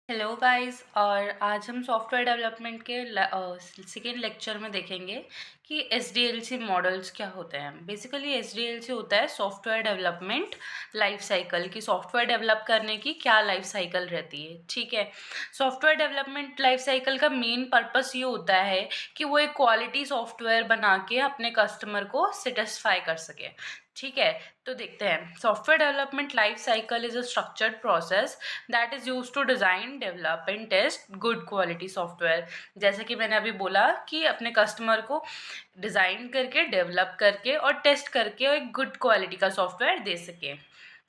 Hello guys. और आज हम सॉफ्टवेयर डेवलपमेंट के सेकेंड लेक्चर में देखेंगे कि एसडीएलसी मॉडल्स क्या होते हैं। बेसिकली एसडीएलसी होता है सॉफ्टवेयर डेवलपमेंट लाइफ साइकिल की। सॉफ्टवेयर डेवलप करने की क्या लाइफ साइकिल रहती है, ठीक है। सॉफ्टवेयर डेवलपमेंट लाइफ साइकिल का मेन पर्पस ये होता है कि वो एक क्वालिटी सॉफ्टवेयर बना के अपने कस्टमर को सेटिस्फाई कर सके, ठीक है। तो देखते हैं, software development life cycle is a structured process that is use to design develop and test good quality software. जैसे कि मैंने अभी बोला कि अपने कस्टमर को डिजाइन करके, डेवलप करके और टेस्ट करके एक गुड क्वालिटी का सॉफ्टवेयर दे सके।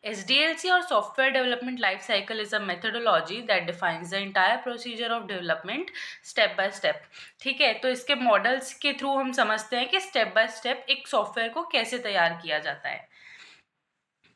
SDLC or Software Development Life Cycle is a methodology that defines the entire procedure of development step by step। ठीक है, तो इसके मॉडल्स के थ्रू हम समझते हैं कि स्टेप बाय स्टेप एक सॉफ्टवेयर को कैसे तैयार किया जाता है।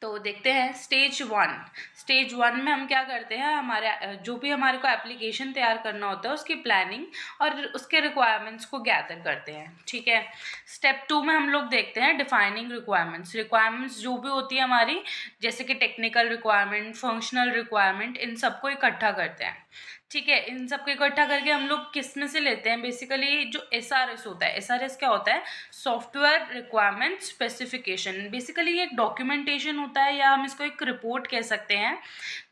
तो देखते हैं स्टेज वन में हम क्या करते हैं, हमारे जो भी हमारे को एप्लीकेशन तैयार करना होता है उसकी प्लानिंग और उसके रिक्वायरमेंट्स को गैदर करते हैं, ठीक है। स्टेप 2 में हम लोग देखते हैं डिफाइनिंग रिक्वायरमेंट्स जो भी होती है हमारी, जैसे कि टेक्निकल रिक्वायरमेंट, फंक्शनल रिक्वायरमेंट, इन सबको इकट्ठा करते हैं, ठीक है। इन सबको इकट्ठा करके हम लोग किस में से लेते हैं, बेसिकली जो SRS होता है। SRS क्या होता है? Software requirement specification. बेसिकली ये एक डॉक्यूमेंटेशन होता है, या हम इसको एक रिपोर्ट कह सकते हैं,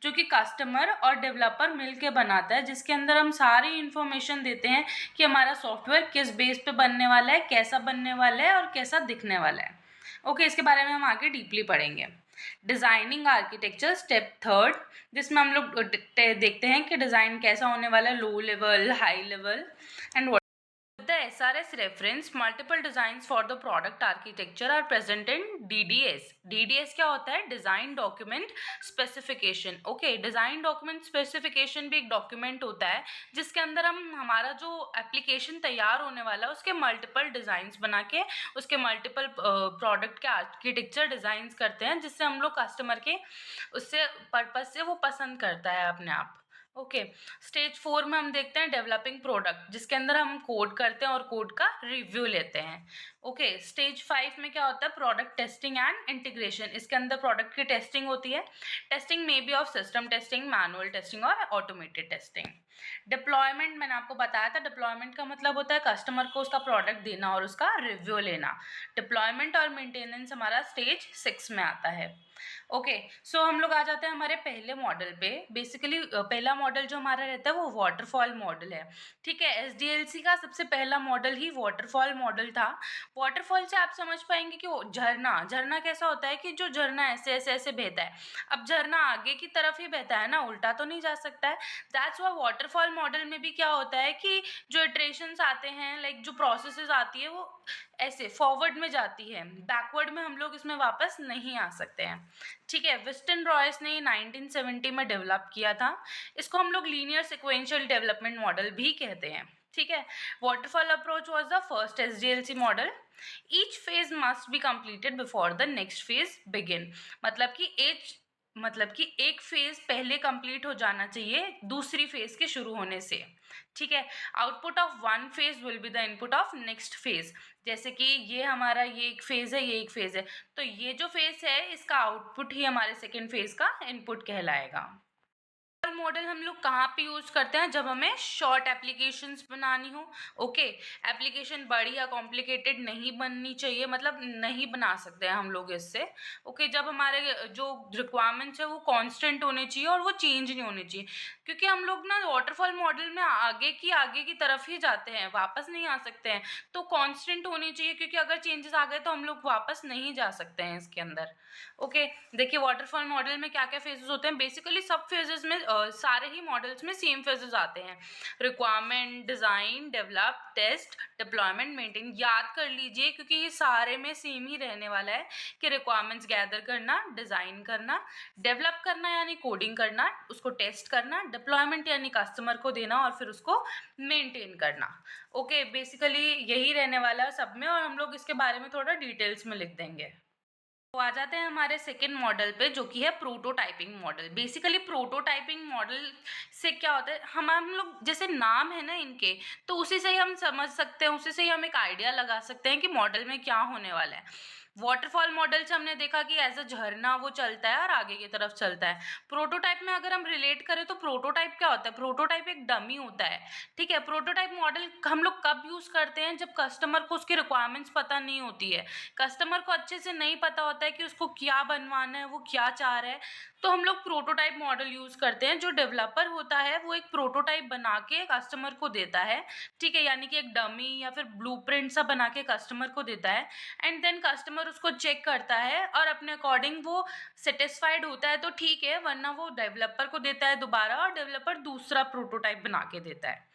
जो कि कस्टमर और डेवलपर मिलके बनाता है, जिसके अंदर हम सारी इन्फॉर्मेशन देते हैं कि हमारा सॉफ्टवेयर किस बेस पे बनने वाला है, कैसा बनने वाला है और कैसा दिखने वाला है। ओके, इसके बारे में हम आगे डीपली पढ़ेंगे। डिज़ाइनिंग आर्किटेक्चर स्टेप थर्ड, जिसमें हम लोग देखते हैं कि डिज़ाइन कैसा होने वाला है, low level, high level and the SRS reference, multiple designs for the product architecture are present in DDS। DDS क्या होता है? Design document specification. Okay, design document specification भी एक डॉक्यूमेंट होता है जिसके अंदर हम हमारा जो एप्लीकेशन तैयार होने वाला है उसके मल्टीपल डिज़ाइंस बना के उसके मल्टीपल प्रोडक्ट के आर्किटेक्चर डिज़ाइंस करते हैं, जिससे हम लोग कस्टमर के उससे पर्पज से वो पसंद करता है अपने आप। ओके, स्टेज 4 में हम देखते हैं डेवलपिंग प्रोडक्ट, जिसके अंदर हम कोड करते हैं और कोड का रिव्यू लेते हैं। ओके, स्टेज 5 में क्या होता है? Product testing and integration. इसके अंदर प्रोडक्ट की टेस्टिंग होती है। टेस्टिंग में बी of system testing, manual testing और ऑटोमेटेड टेस्टिंग। डिप्लॉयमेंट मैंने आपको बताया था, डिप्लॉयमेंट का मतलब होता है कस्टमर को उसका प्रोडक्ट देना और उसका रिव्यू लेना। डिप्लॉयमेंट और मेंटेनेंस हमारा स्टेज 6 में आता है। ओके, सो हम लोग आ जाते हैं हमारे पहले मॉडल पे। बेसिकली पहला मॉडल जो हमारा रहता है वो वाटरफॉल मॉडल है, ठीक है। एसडीएलसी का सबसे पहला मॉडल ही वाटरफॉल मॉडल था। वाटरफॉल से आप समझ पाएंगे कि झरना झरना कैसा होता है, कि जो झरना ऐसे ऐसे ऐसे बहता है। अब झरना आगे की तरफ ही बहता है ना, उल्टा तो नहीं जा सकता है। दैट्स व्हाई वाटरफॉल मॉडल में भी क्या होता है कि जो इटरेशंस आते हैं, लाइक जो प्रोसेसेस आती है वो ऐसे फॉरवर्ड में जाती है, बैकवर्ड में हम लोग इसमें वापस नहीं आ सकते हैं, ठीक है। विस्टन रॉयस ने 1970 में डेवलप किया था। इसको हम लोग लीनियर सिक्वेंशियल डेवलपमेंट मॉडल भी कहते हैं, ठीक है। Waterfall approach was the first SDLC model. Each phase must be completed before the next phase begin. मतलब कि एक फेज पहले कंप्लीट हो जाना चाहिए दूसरी फेज के शुरू होने से, ठीक है। Output of one phase will be the input of next phase. जैसे कि ये हमारा ये एक फेज है, ये एक फेज है, तो ये जो फेज है इसका आउटपुट ही हमारे सेकेंड फेज का इनपुट कहलाएगा। मॉडल हम लोग कहाँ पे यूज करते हैं? जब हमें शॉर्ट एप्लीकेशंस बनानी हो। ओके, एप्लीकेशन बड़ी या कॉम्प्लिकेटेड नहीं बननी चाहिए, मतलब नहीं बना सकते हैं हम लोग इससे। ओके, जब हमारे जो रिक्वायरमेंट्स है वो कांस्टेंट होने चाहिए और वो चेंज नहीं होने चाहिए, क्योंकि हम लोग ना वाटरफॉल मॉडल में आगे की तरफ ही जाते हैं, वापस नहीं आ सकते हैं। तो कांस्टेंट होनी चाहिए, क्योंकि अगर चेंजेस आ गए तो हम लोग वापस नहीं जा सकते हैं इसके अंदर। ओके, देखिए वाटरफॉल मॉडल में क्या क्या फेजेस होते हैं। बेसिकली सब फेजेस में सारे ही मॉडल्स में सेम फेजेस आते हैं। Requirement, design, develop, test, deployment, maintain. याद कर लीजिए, क्योंकि ये सारे में सेम ही रहने वाला है कि रिक्वायरमेंट्स गैदर करना, डिज़ाइन करना, डेवलप करना यानी कोडिंग करना, उसको टेस्ट करना, डिप्लॉयमेंट यानी कस्टमर को देना और फिर उसको मेंटेन करना। ओके, बेसिकली यही रहने वाला है सब में, और हम लोग इसके बारे में थोड़ा डिटेल्स में लिख देंगे। तो आ जाते हैं हमारे सेकेंड मॉडल पे, जो कि है prototyping model. Basically prototyping model से क्या होता है, हम लोग जैसे नाम है ना इनके, तो उसी से ही हम समझ सकते हैं, उसी से ही हम एक आइडिया लगा सकते हैं कि मॉडल में क्या होने वाला है। वाटरफॉल मॉडल से हमने देखा कि एज अ झरना वो चलता है और आगे की तरफ चलता है। प्रोटोटाइप में अगर हम रिलेट करें तो प्रोटोटाइप क्या होता है? प्रोटोटाइप एक डमी होता है, ठीक है। प्रोटोटाइप मॉडल हम लोग कब यूज़ करते हैं? जब कस्टमर को उसकी रिक्वायरमेंट्स पता नहीं होती है, कस्टमर को अच्छे से नहीं पता होता है कि उसको क्या बनवाना है, वो क्या चाह रहा है, तो हम लोग प्रोटोटाइप मॉडल यूज़ करते हैं। जो डेवलपर होता है वो एक प्रोटोटाइप बना के कस्टमर को देता है, ठीक है, यानी कि एक डमी या फिर ब्लूप्रिंट सा बना के कस्टमर को देता है, एंड देन कस्टमर उसको चेक करता है और अपने अकॉर्डिंग वो सेटिस्फाइड होता है तो ठीक है, वरना वो डेवलपर को देता है दोबारा और डेवलपर दूसरा प्रोटोटाइप बना के देता है।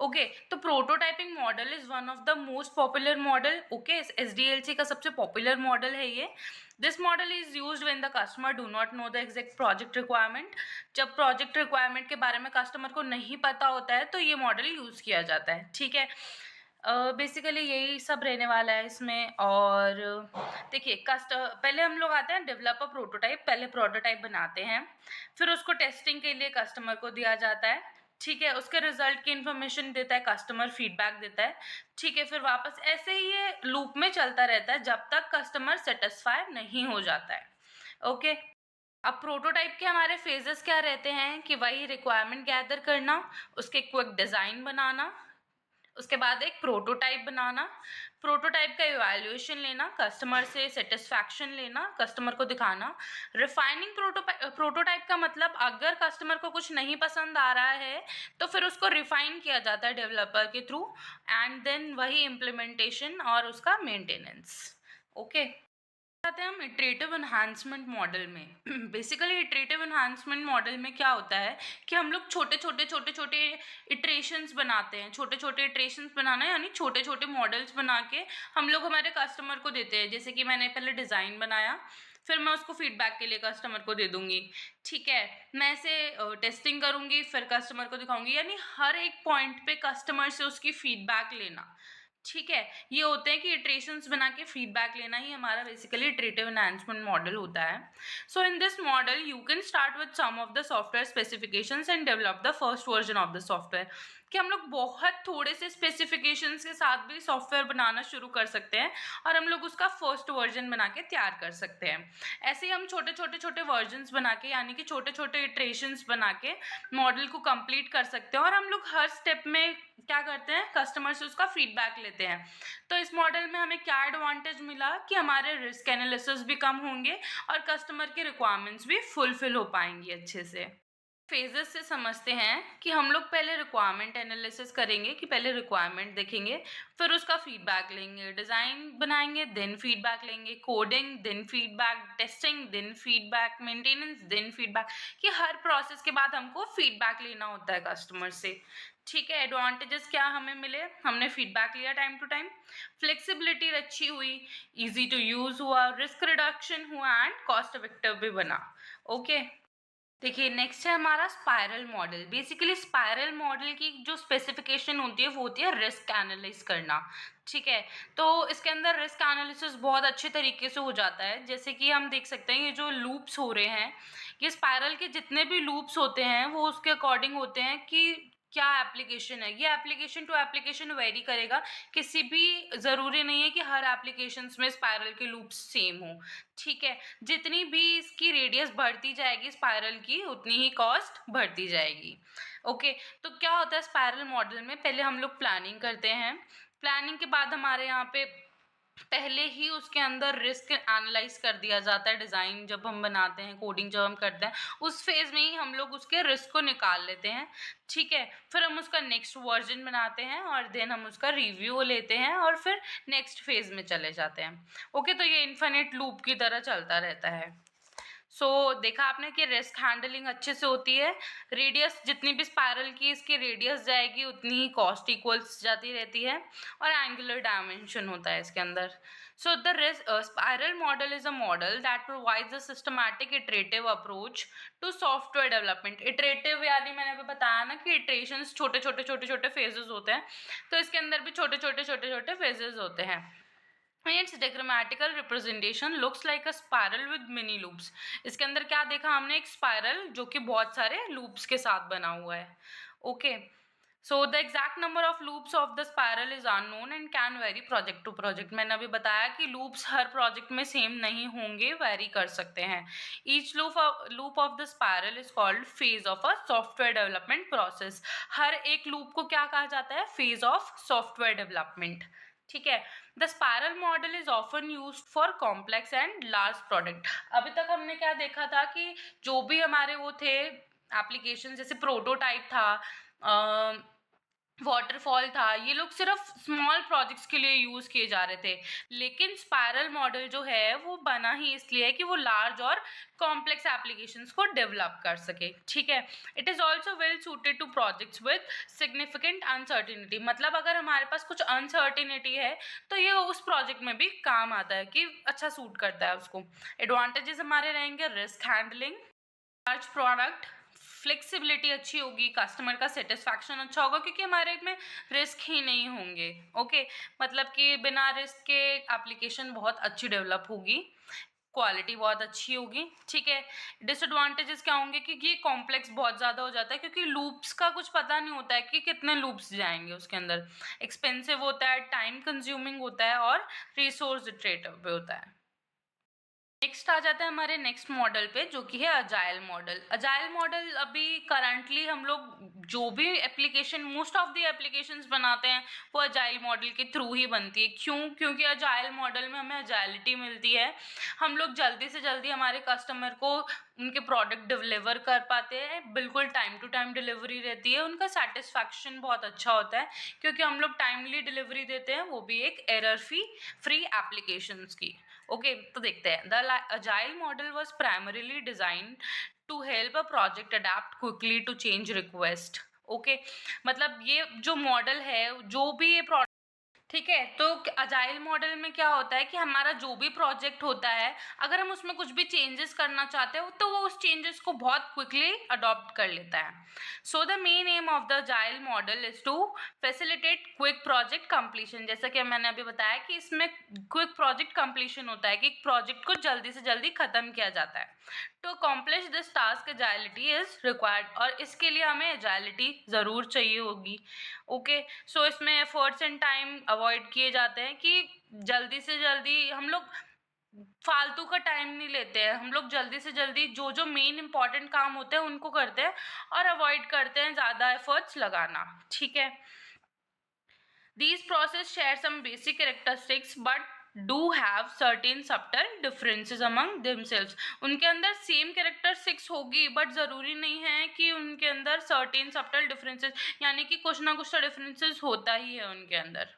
ओके, तो prototyping model is one of the most popular model. Okay, SDLC का सबसे पॉपुलर मॉडल है ये। This model is used when the customer do not know the exact project requirement. जब प्रोजेक्ट रिक्वायरमेंट के बारे में कस्टमर को नहीं पता होता है तो ये मॉडल यूज किया जाता है, ठीक है। बेसिकली यही सब रहने वाला है इसमें। और देखिए, पहले हम लोग आते हैं डेवलपर प्रोटोटाइप। पहले प्रोटोटाइप बनाते हैं, फिर उसको टेस्टिंग के लिए कस्टमर को दिया जाता है, ठीक है। उसके रिजल्ट की इन्फॉर्मेशन देता है, कस्टमर फीडबैक देता है, ठीक है। फिर वापस ऐसे ही ये लूप में चलता रहता है जब तक कस्टमर सेटिस्फाई नहीं हो जाता है। ओके, अब प्रोटोटाइप के हमारे फेजेस क्या रहते हैं कि वही रिक्वायरमेंट गैदर करना, उसके क्विक डिज़ाइन बनाना, उसके बाद एक प्रोटोटाइप बनाना, प्रोटोटाइप का इवैल्यूएशन लेना, कस्टमर से सेटिस्फैक्शन लेना, कस्टमर को दिखाना। रिफाइनिंग प्रोटोटाइप का मतलब अगर कस्टमर को कुछ नहीं पसंद आ रहा है तो फिर उसको रिफाइन किया जाता है डेवलपर के थ्रू, एंड देन वही इम्प्लीमेंटेशन और उसका मेंटेनेंस। ओके, आते हैं हम इटरेटिव एनहांसमेंट मॉडल में। बेसिकली इटरेटिव एनहांसमेंट मॉडल में क्या होता है कि हम लोग छोटे छोटे इटरेशंस बनाते हैं। छोटे छोटे इटरेशंस बनाना यानी छोटे छोटे मॉडल्स बना के हम लोग हमारे कस्टमर को देते हैं। जैसे कि मैंने पहले डिज़ाइन बनाया, फिर मैं उसको फीडबैक के लिए कस्टमर को दे दूंगी, ठीक है। मैं इसे टेस्टिंग करूंगी, फिर कस्टमर को दिखाऊंगी, यानी हर एक पॉइंट पे कस्टमर से उसकी फीडबैक लेना, ठीक है। ये होते हैं कि इटरेशंस बना के फीडबैक लेना ही हमारा बेसिकली इटरेटिव एनहांसमेंट मॉडल होता है। So in this model you can start with some of the software specifications and develop the first version of the software. कि हम लोग बहुत थोड़े से स्पेसिफिकेशंस के साथ भी सॉफ्टवेयर बनाना शुरू कर सकते हैं और हम लोग उसका फर्स्ट वर्जन बना के तैयार कर सकते हैं। ऐसे ही हम छोटे वर्जन्स बना के, यानी कि छोटे छोटे इटरेशंस बना के मॉडल को कंप्लीट कर सकते हैं, और हम लोग हर स्टेप में क्या करते हैं, कस्टमर से उसका फीडबैक लेते हैं। तो इस मॉडल में हमें क्या एडवांटेज मिला कि हमारे रिस्क एनालिसिस भी कम होंगे और कस्टमर की रिक्वायरमेंट्स भी फुलफिल हो पाएंगी अच्छे से। फेजेस से समझते हैं कि हम लोग पहले रिक्वायरमेंट एनालिसिस करेंगे, कि पहले रिक्वायरमेंट देखेंगे, फिर उसका फीडबैक लेंगे, डिज़ाइन बनाएंगे, देन फीडबैक लेंगे, coding, then feedback, testing, then feedback, maintenance, then feedback. कि हर प्रोसेस के बाद हमको फीडबैक लेना होता है कस्टमर से, ठीक है। एडवांटेजेस क्या हमें मिले, हमने फीडबैक लिया टाइम टू टाइम, फ्लेक्सिबिलिटी अच्छी हुई, ईजी टू यूज़ हुआ, रिस्क रिडक्शन हुआ, एंड कॉस्ट इफेक्टिव भी बना। ओके, देखिए नेक्स्ट है हमारा spiral model. Basically spiral model की जो स्पेसिफिकेशन होती है वो होती है रिस्क एनालाइज करना, ठीक है। तो इसके अंदर रिस्क एनालिसिस बहुत अच्छे तरीके से हो जाता है। जैसे कि हम देख सकते हैं ये जो लूप्स हो रहे हैं, ये स्पाइरल के जितने भी लूप्स होते हैं वो उसके अकॉर्डिंग होते हैं कि क्या एप्लीकेशन है। ये एप्लीकेशन टू एप्लीकेशन वेरी करेगा, किसी भी ज़रूरी नहीं है कि हर एप्लीकेशंस में स्पाइरल के लूप्स सेम हो, ठीक है। जितनी भी इसकी रेडियस बढ़ती जाएगी स्पाइरल की, उतनी ही कॉस्ट बढ़ती जाएगी। ओके, तो क्या होता है स्पाइरल मॉडल में, पहले हम लोग प्लानिंग करते हैं, प्लानिंग के बाद हमारे यहाँ पे पहले ही उसके अंदर रिस्क एनालाइज कर दिया जाता है। डिज़ाइन जब हम बनाते हैं, कोडिंग जब हम करते हैं, उस फेज़ में ही हम लोग उसके रिस्क को निकाल लेते हैं, ठीक है। फिर हम उसका नेक्स्ट वर्जन बनाते हैं और देन हम उसका रिव्यू लेते हैं और फिर नेक्स्ट फेज़ में चले जाते हैं। ओके, तो ये इन्फिनिट लूप की तरह चलता रहता है। देखा आपने कि रिस्क हैंडलिंग अच्छे से होती है। रेडियस जितनी भी स्पाइरल की इसकी रेडियस जाएगी उतनी ही कॉस्ट इक्वल्स जाती रहती है, और एंगुलर डायमेंशन होता है इसके अंदर। The spiral model is a model that provides a systematic iterative approach to software development. iterative यानी मैंने अभी बताया ना कि iterations छोटे phases होते हैं, तो इसके अंदर भी छोटे phases होते हैं। Its diagrammatical representation looks like a spiral with mini loops. इसके अंदर क्या देखा हमने, एक स्पाइरल जो कि बहुत सारे लूप्स के साथ बना हुआ है। Okay, so the exact number of loops of the spiral is unknown and can vary project to project. मैंने अभी बताया कि लूप्स हर प्रोजेक्ट में सेम नहीं होंगे, वेरी कर सकते हैं। Each loop of the spiral is called phase of a software development process. हर एक लूप को क्या कहा जाता है? Phase of software development. ठीक है। The spiral model is often use for complex and large product. अभी तक हमने क्या देखा था कि जो भी हमारे वो थे एप्लीकेशन, जैसे प्रोटोटाइप था, वाटरफॉल था, ये लोग सिर्फ स्मॉल प्रोजेक्ट्स के लिए यूज किए जा रहे थे। लेकिन स्पायरल मॉडल जो है वो बना ही इसलिए है कि वो लार्ज और कॉम्प्लेक्स एप्लीकेशंस को डेवलप कर सके। ठीक है। It is also well suited to projects with significant uncertainty. मतलब अगर हमारे पास कुछ अनसर्टिनिटी है तो ये उस प्रोजेक्ट में भी काम आता है, कि अच्छा सूट करता है उसको। एडवांटेजेस हमारे रहेंगे risk handling, large product, flexibility अच्छी होगी, कस्टमर का सेटिस्फैक्शन अच्छा होगा क्योंकि हमारे में रिस्क ही नहीं होंगे। ओके, मतलब कि बिना रिस्क के एप्लीकेशन बहुत अच्छी डेवलप होगी, क्वालिटी बहुत अच्छी होगी। ठीक है। डिसएडवांटेजेस क्या होंगे कि ये कॉम्प्लेक्स बहुत ज़्यादा हो जाता है क्योंकि लूप्स का कुछ पता नहीं होता है कि कितने लूप्स जाएंगे उसके अंदर। एक्सपेंसिव होता है, टाइम कंज्यूमिंग होता है और रिसोर्स इटरेटिव भी होता है। नेक्स्ट आ जाता है हमारे नेक्स्ट मॉडल पे, जो कि है अजाइल मॉडल। अजाइल मॉडल अभी करंटली हम लोग जो भी application, most of the applications बनाते हैं वो अजाइल मॉडल के थ्रू ही बनती है। क्यों? क्योंकि अजाइल मॉडल में हमें अजाइलिटी मिलती है, हम लोग जल्दी से जल्दी हमारे कस्टमर को उनके प्रोडक्ट डिलीवर कर पाते हैं, बिल्कुल टाइम टू टाइम डिलीवरी रहती है, उनका सेटिस्फैक्शन बहुत अच्छा होता है क्योंकि हम लोग टाइमली डिलीवरी देते हैं, वो भी एक एरर फ्री एप्लीकेशंस की। ओके, तो देखते हैं। The agile model was primarily designed to help a project adapt quickly to change request। Okay, मतलब ये जो मॉडल है, जो भी ये ठीक है, तो अजाइल मॉडल में क्या होता है कि हमारा जो भी प्रोजेक्ट होता है, अगर हम उसमें कुछ भी चेंजेस करना चाहते हो तो वो उस चेंजेस को बहुत क्विकली अडॉप्ट कर लेता है। So the main aim of the agile model is to facilitate quick project completion. जैसा कि मैंने अभी बताया कि इसमें क्विक प्रोजेक्ट कंप्लीशन होता है कि प्रोजेक्ट को जल्दी से जल्दी खत्म किया जाता है। To accomplish this task agility is required, और इसके लिए हमें एजाइलिटी ज़रूर चाहिए होगी। ओके, सो इसमें एफर्ट्स एंड टाइम अवॉइड किए जाते हैं कि जल्दी से जल्दी हम लोग फालतू का टाइम नहीं लेते हैं, हम लोग जल्दी से जल्दी जो जो मेन इंपॉर्टेंट काम होते हैं उनको करते हैं और अवॉइड करते हैं ज़्यादा एफर्ट्स लगाना। ठीक है। These process share some basic characteristics but do have certain subtle differences among themselves। उनके अंदर सेम कैरेक्टरिस्टिक्स होगी बट ज़रूरी नहीं है कि उनके अंदर certain subtle differences, यानी कि कुछ ना कुछ तो डिफरेंसेस होता ही है उनके अंदर।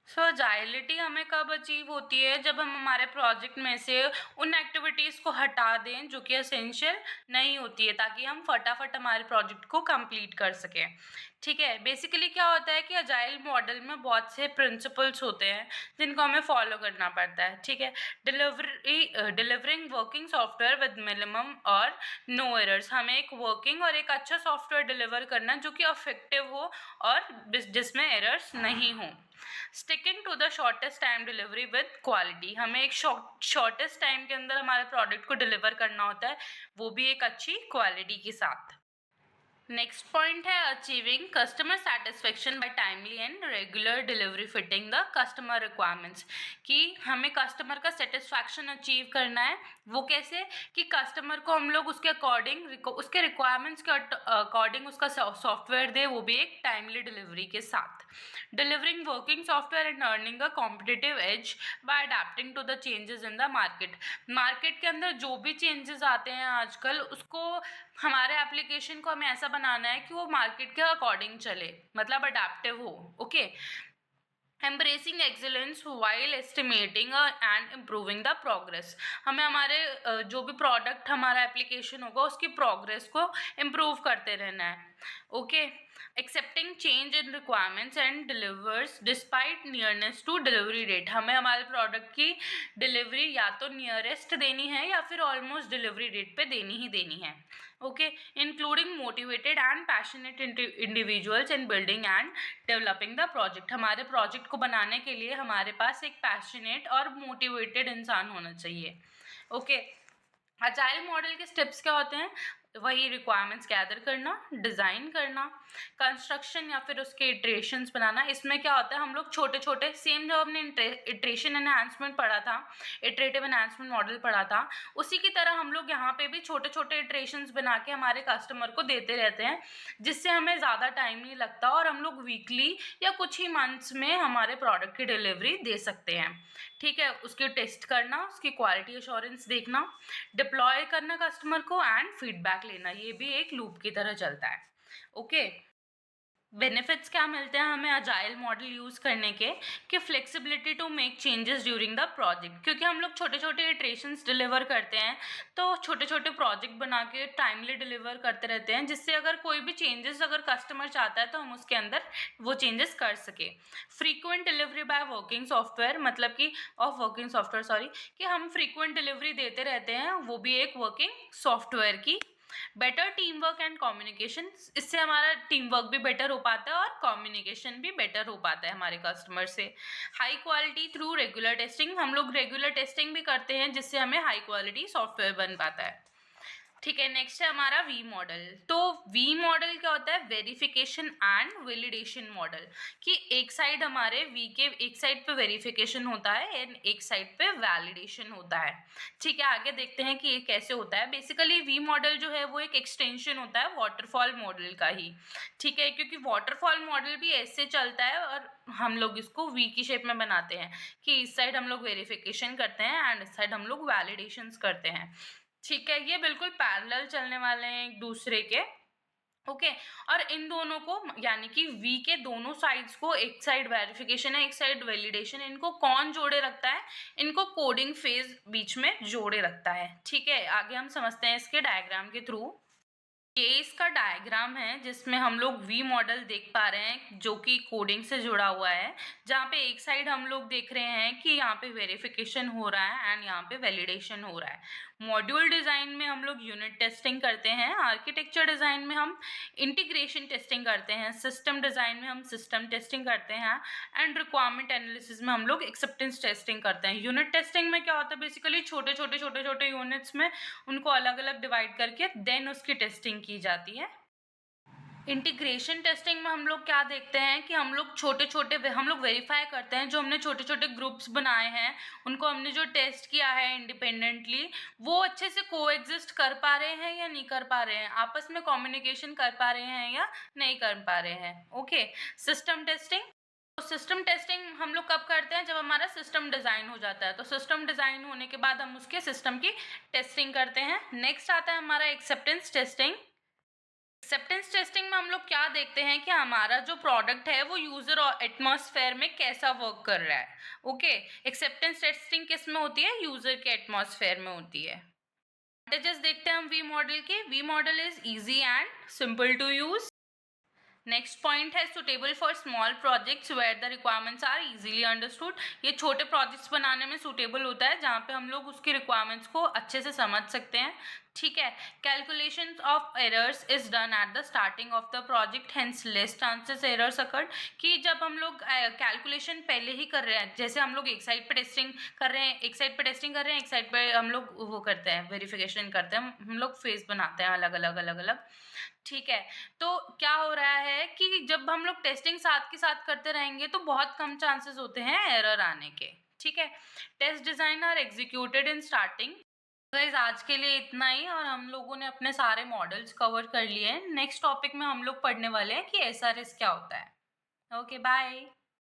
सो अजाइलिटी हमें कब अचीव होती है? जब हम हमारे प्रोजेक्ट में से उन एक्टिविटीज़ को हटा दें जो कि एसेंशियल नहीं होती है, ताकि हम फटाफट हमारे प्रोजेक्ट को कंप्लीट कर सकें। ठीक है। बेसिकली क्या होता है कि अजाइल मॉडल में बहुत से प्रिंसिपल्स होते हैं जिनको हमें फॉलो करना पड़ता है। ठीक है। Delivering working software with minimum और नो एरर्स। हमें एक वर्किंग और एक अच्छा सॉफ्टवेयर डिलीवर करना जो कि इफेक्टिव हो और जिसमें एरर्स नहीं हो। Sticking to the shortest time delivery with quality. हमें एक शॉर्टेस्ट टाइम के अंदर हमारे प्रोडक्ट को डिलीवर करना होता है, वो भी एक अच्छी क्वालिटी के साथ। नेक्स्ट पॉइंट है achieving customer satisfaction by timely and regular delivery fitting the customer requirements. कि हमें कस्टमर का सेटिस्फैक्शन अचीव करना है। वो कैसे? कि कस्टमर को हम लोग उसके अकॉर्डिंग, उसके रिक्वायरमेंट्स के अकॉर्डिंग उसका सॉफ्टवेयर दे, वो भी एक टाइमली डिलीवरी के साथ। Delivering working software and earning a competitive edge by adapting to the changes in the market. Market के अंदर जो भी चेंजेस आते हैं आजकल, उसको हमारे एप्लीकेशन को हमें ऐसा बनाना है कि वो मार्केट के अकॉर्डिंग चले, मतलब अडेप्टिव हो। Okay. Embracing excellence while estimating and improving the progress. हमें हमारे जो भी प्रोडक्ट हमारा एप्लीकेशन होगा उसकी प्रोग्रेस को इम्प्रूव करते रहना है। Okay. Accepting change in requirements and delivers despite nearness to delivery date. हमें हमारे प्रोडक्ट की डिलीवरी या तो नियरेस्ट देनी है या फिर ऑलमोस्ट डिलीवरी डेट पे देनी ही देनी है। Okay. Including motivated and passionate individuals in building and developing the project. हमारे प्रोजेक्ट को बनाने के लिए हमारे पास एक पैशनेट और मोटिवेटेड इंसान होना चाहिए। ओके। अजाइल मॉडल के स्टेप्स क्या होते हैं? वही रिक्वायरमेंट्स गैदर करना, डिज़ाइन करना, कंस्ट्रक्शन या फिर उसके इटरेशंस बनाना। इसमें क्या होता है, हम लोग छोटे-छोटे सेम जो हमने इटरेशन एनहांसमेंट पढ़ा था, इटरेटिव एनहांसमेंट मॉडल पढ़ा था, उसी की तरह हम लोग यहाँ पे भी छोटे-छोटे इटरेशंस बना के हमारे कस्टमर को देते रहते हैं, जिससे हमें ज़्यादा टाइम नहीं लगता और हम लोग वीकली या कुछ ही मंथ्स में हमारे प्रोडक्ट की डिलीवरी दे सकते हैं। ठीक है, उसकी टेस्ट करना, उसकी क्वालिटी एश्योरेंस देखना, डिप्लॉय करना कस्टमर को एंड फीडबैक लेना, ये भी एक लूप की तरह चलता है। ओके, बेनिफिट्स क्या मिलते हैं हमें अजाइल मॉडल यूज़ करने के, कि flexibility to make changes during the project, क्योंकि हम लोग छोटे छोटे इटरेशंस डिलीवर करते हैं, तो छोटे छोटे प्रोजेक्ट बना के टाइमली डिलीवर करते रहते हैं, जिससे अगर कोई भी चेंजेस अगर कस्टमर चाहता है तो हम उसके अंदर वो चेंजेस कर सके। Frequent delivery by working software, मतलब कि ऑफ वर्किंग सॉफ्टवेयर सॉरी, कि हम फ्रीक्वेंट डिलीवरी देते रहते हैं, वो भी एक वर्किंग सॉफ्टवेयर की। Better team work and communication, इससे हमारा टीम वर्क भी बेटर हो पाता है और कम्युनिकेशन भी बेटर हो पाता है हमारे कस्टमर से। High quality through regular testing, हम लोग रेगुलर टेस्टिंग भी करते हैं, जिससे हमें हाई क्वालिटी सॉफ्टवेयर बन पाता है। ठीक है, नेक्स्ट है हमारा वी मॉडल। तो वी मॉडल क्या होता है, वेरिफिकेशन एंड वैलिडेशन मॉडल, कि एक साइड हमारे वी के एक साइड पे वेरिफिकेशन होता है एंड एक साइड पे वैलिडेशन होता है। ठीक है, आगे देखते हैं कि ये कैसे होता है। बेसिकली वी मॉडल जो है वो एक एक्सटेंशन होता है वाटरफॉल मॉडल का ही। ठीक है, क्योंकि वाटरफॉल मॉडल भी ऐसे चलता है और हम लोग इसको वी की शेप में बनाते हैं, कि इस साइड हम लोग वेरिफिकेशन करते हैं एंड इस साइड हम लोग वैलिडेशंस करते हैं। ठीक है, ये बिल्कुल पैरेलल चलने वाले हैं एक दूसरे के। ओके, और इन दोनों को यानी कि वी के दोनों साइड्स को, एक साइड वेरिफिकेशन है एक साइड वैलिडेशन, इनको कौन जोड़े रखता है, इनको कोडिंग फेज बीच में जोड़े रखता है। ठीक है, आगे हम समझते हैं इसके डायग्राम के थ्रू। ये इसका डायग्राम है जिसमें हम लोग वी मॉडल देख पा रहे हैं, जो कि कोडिंग से जुड़ा हुआ है, जहाँ पे एक साइड हम लोग देख रहे हैं कि यहाँ पे वेरिफिकेशन हो रहा है एंड यहाँ पे वैलिडेशन हो रहा है। मॉड्यूल डिज़ाइन में हम लोग यूनिट टेस्टिंग करते हैं, आर्किटेक्चर डिज़ाइन में हम इंटीग्रेशन टेस्टिंग करते हैं, सिस्टम डिज़ाइन में हम सिस्टम टेस्टिंग करते हैं एंड रिक्वायरमेंट एनालिसिस में हम लोग एक्सेप्टेंस टेस्टिंग करते हैं। यूनिट टेस्टिंग में क्या होता है, बेसिकली छोटे छोटे यूनिट्स में उनको अलग अलग डिवाइड करके देन उसकी टेस्टिंग की जाती है। इंटीग्रेशन टेस्टिंग में हम लोग क्या देखते हैं कि हम लोग वेरीफाई करते हैं, जो हमने छोटे छोटे ग्रुप्स बनाए हैं उनको हमने जो टेस्ट किया है इंडिपेंडेंटली, वो अच्छे से कोएग्जिस्ट कर पा रहे हैं या नहीं कर पा रहे हैं, आपस में कम्युनिकेशन कर पा रहे हैं या नहीं कर पा रहे हैं। ओके, सिस्टम टेस्टिंग, तो सिस्टम टेस्टिंग हम लोग कब करते हैं, जब हमारा सिस्टम डिज़ाइन हो जाता है, तो सिस्टम डिज़ाइन होने के बाद हम उसके सिस्टम की टेस्टिंग करते हैं। नेक्स्ट आता है हमारा एक्सेप्टेंस टेस्टिंग। एक्सेप्टेंस टेस्टिंग में हम लोग क्या देखते हैं कि हमारा जो प्रोडक्ट है वो यूजर और एटमॉस्फेयर में कैसा वर्क कर रहा है। ओके, एक्सेप्टेंस टेस्टिंग किस में होती है, यूजर के एटमॉस्फेयर में होती है। एडवांटेजेस देखते हैं हम वी मॉडल के। V model is easy and simple to use. Next point है suitable for small projects where the requirements are easily understood. ये छोटे प्रोजेक्ट्स बनाने में सुटेबल होता है, जहाँ पे हम लोग उसकी रिक्वायरमेंट्स को अच्छे से समझ सकते हैं। ठीक है, calculation of errors is done at the starting of the project, hence less chances errors occurred, कि जब हम लोग कैलकुलेशन पहले ही कर रहे हैं, जैसे हम लोग एक साइड पे टेस्टिंग कर रहे हैं, एक साइड पे हम लोग वो करते हैं, वेरिफिकेशन करते हैं, हम लोग फेज बनाते हैं अलग अलग। ठीक है, तो क्या हो रहा है कि जब हम लोग टेस्टिंग साथ के साथ करते रहेंगे तो बहुत कम चांसेस होते हैं एरर आने के। ठीक है, test design are executed in starting. Guys, आज के लिए इतना ही, और हम लोगों ने अपने सारे मॉडल्स कवर कर लिए हैं। नेक्स्ट टॉपिक में हम लोग पढ़ने वाले हैं कि एसआरएस क्या होता है। Okay, bye.